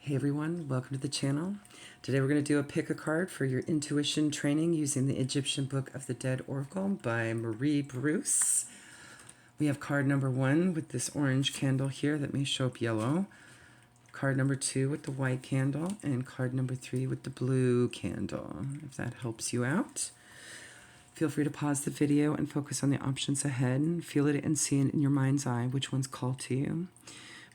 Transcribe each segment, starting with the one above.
Hey everyone, welcome to the channel. Today we're going to do a pick a card for your intuition training using the Egyptian Book of the Dead Oracle by Marie Bruce. We have card number 1 with this orange candle here that may show up yellow, card number 2 with the white candle, and card number 3 with the blue candle. If that helps you out, feel free to pause the video and focus on the options ahead. Feel it and see it in your mind's eye which one's called to you.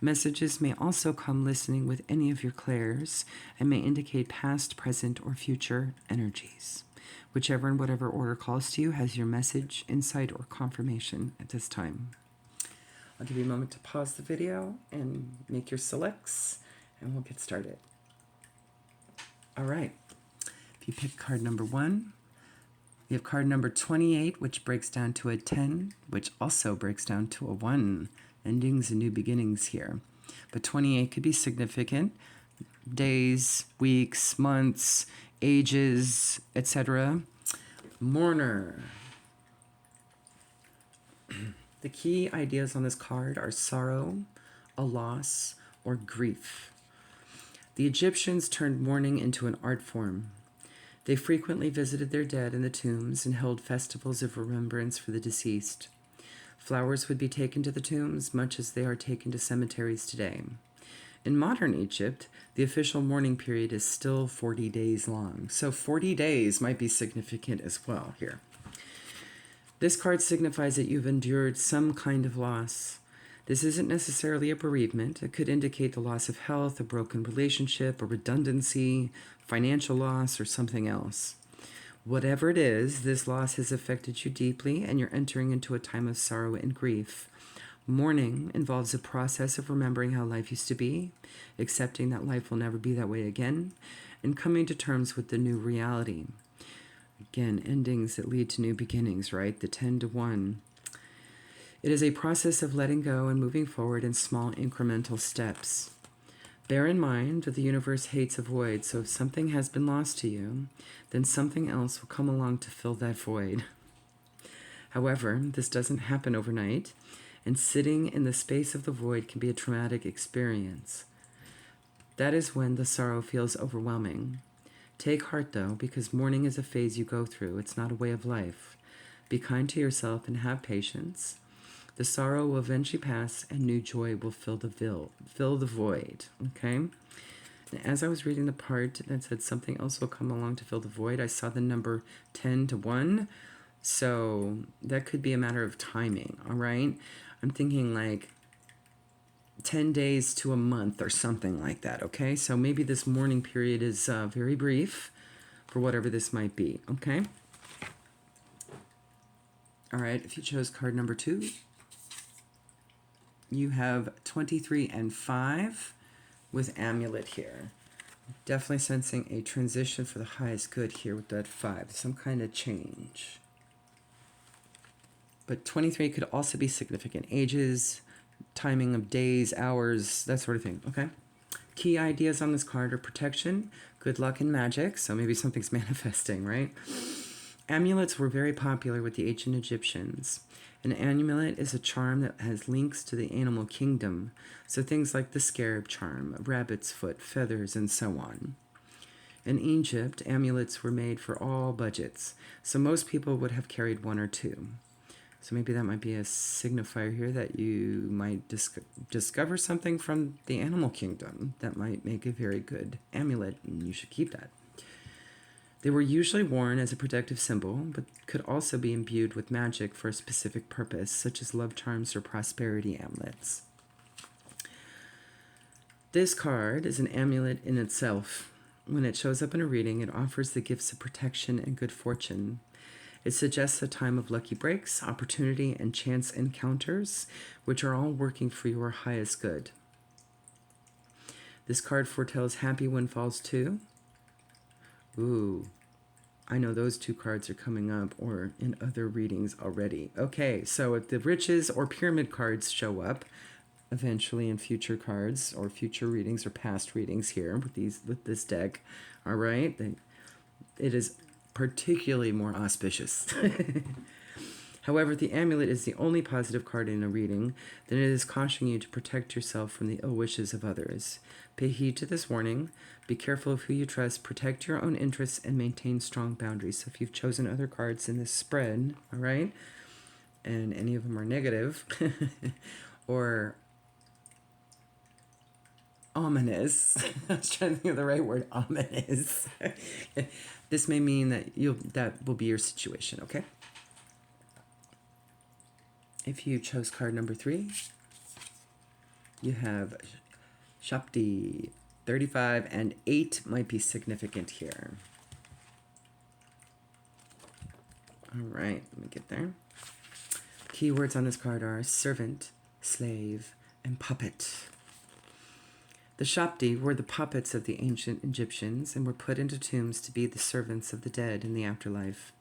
Messages may also come listening with any of your clairs and may indicate past, present, or future energies. Whichever and whatever order calls to you has your message, insight, or confirmation at this time. I'll give you a moment to pause the video and make your selects, and we'll get started. All right. If you pick card number 1, we have card number 28, which breaks down to a 10, which also breaks down to a 1. Endings and new beginnings here. But 28 could be significant. Days, weeks, months, ages, etc. Mourner. The key ideas on this card are sorrow, a loss, or grief. The Egyptians turned mourning into an art form. They frequently visited their dead in the tombs and held festivals of remembrance for the deceased. Flowers would be taken to the tombs, much as they are taken to cemeteries today. In modern Egypt, the official mourning period is still 40 days long, so 40 days might be significant as well here. This card signifies that you've endured some kind of loss. This isn't necessarily a bereavement. It could indicate the loss of health, a broken relationship, a redundancy, financial loss, or something else. Whatever it is, this loss has affected you deeply, and you're entering into a time of sorrow and grief. Mourning involves a process of remembering how life used to be, accepting that life will never be that way again, and coming to terms with the new reality. Again, endings that lead to new beginnings, right? The 10 to 1. It is a process of letting go and moving forward in small incremental steps. Bear in mind that the universe hates a void, so if something has been lost to you, then something else will come along to fill that void. However, this doesn't happen overnight, and sitting in the space of the void can be a traumatic experience. That is when the sorrow feels overwhelming. Take heart, though, because mourning is a phase you go through. It's not a way of life. Be kind to yourself and have patience. The sorrow will eventually pass, and new joy will fill the void, okay? And as I was reading the part that said something else will come along to fill the void, I saw the number 10 to 1, so that could be a matter of timing, all right? I'm thinking like 10 days to a month or something like that, okay? So maybe this mourning period is very brief for whatever this might be, okay? All right, if you chose card number 2, you have 23 and 5 with amulet here. Definitely sensing a transition for the highest good here with that 5. Some kind of change. But 23 could also be significant. Ages, timing of days, hours, that sort of thing. Okay. Key ideas on this card are protection, good luck, and magic. So maybe something's manifesting, right? Amulets were very popular with the ancient Egyptians. An amulet is a charm that has links to the animal kingdom, so things like the scarab charm, rabbit's foot, feathers, and so on. In Egypt, amulets were made for all budgets, so most people would have carried 1 or 2. So maybe that might be a signifier here that you might discover something from the animal kingdom that might make a very good amulet, and you should keep that. They were usually worn as a protective symbol, but could also be imbued with magic for a specific purpose, such as love charms or prosperity amulets. This card is an amulet in itself. When it shows up in a reading, it offers the gifts of protection and good fortune. It suggests a time of lucky breaks, opportunity, and chance encounters, which are all working for your highest good. This card foretells happy windfalls too. Ooh, I know those 2 cards are coming up or in other readings already. Okay, so if the riches or pyramid cards show up eventually in future cards or future readings or past readings here with this deck, all right, then it is particularly more auspicious. However, the amulet is the only positive card in a reading, then it is cautioning you to protect yourself from the ill wishes of others. Pay heed to this warning. Be careful of who you trust, protect your own interests, and maintain strong boundaries. So if you've chosen other cards in this spread, all right, and any of them are negative or ominous, I was trying to think of the right word, ominous. This may mean that will be your situation, okay? If you chose card number 3, you have Shakti. 35 and 8 might be significant here. All right, let me get there. Keywords on this card are servant, slave, and puppet. The Shakti were the puppets of the ancient Egyptians and were put into tombs to be the servants of the dead in the afterlife.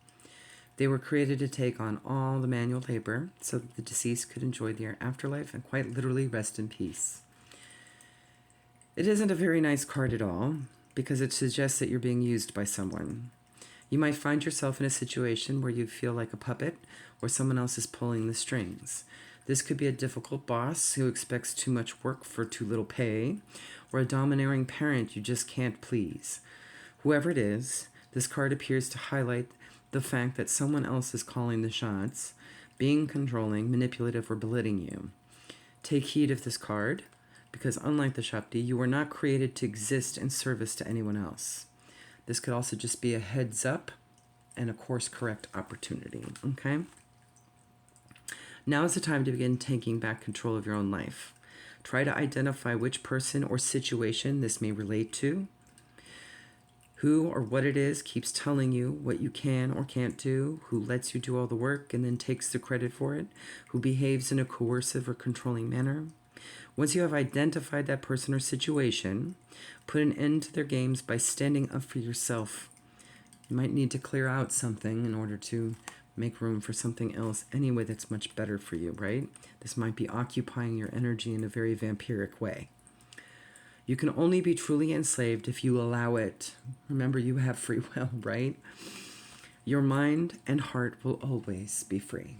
They were created to take on all the manual labor so that the deceased could enjoy their afterlife and quite literally rest in peace. It isn't a very nice card at all because it suggests that you're being used by someone. You might find yourself in a situation where you feel like a puppet or someone else is pulling the strings. This could be a difficult boss who expects too much work for too little pay, or a domineering parent you just can't please. Whoever it is, this card appears to highlight the fact that someone else is calling the shots, being controlling, manipulative, or belittling you. Take heed of this card, because unlike the Shakti, you were not created to exist in service to anyone else. This could also just be a heads up and a course correct opportunity, okay? Now is the time to begin taking back control of your own life. Try to identify which person or situation this may relate to. Who or what it is keeps telling you what you can or can't do, who lets you do all the work and then takes the credit for it, who behaves in a coercive or controlling manner. Once you have identified that person or situation, put an end to their games by standing up for yourself. You might need to clear out something in order to make room for something else anyway that's much better for you, right? This might be occupying your energy in a very vampiric way. You can only be truly enslaved if you allow it. Remember, you have free will, right? Your mind and heart will always be free.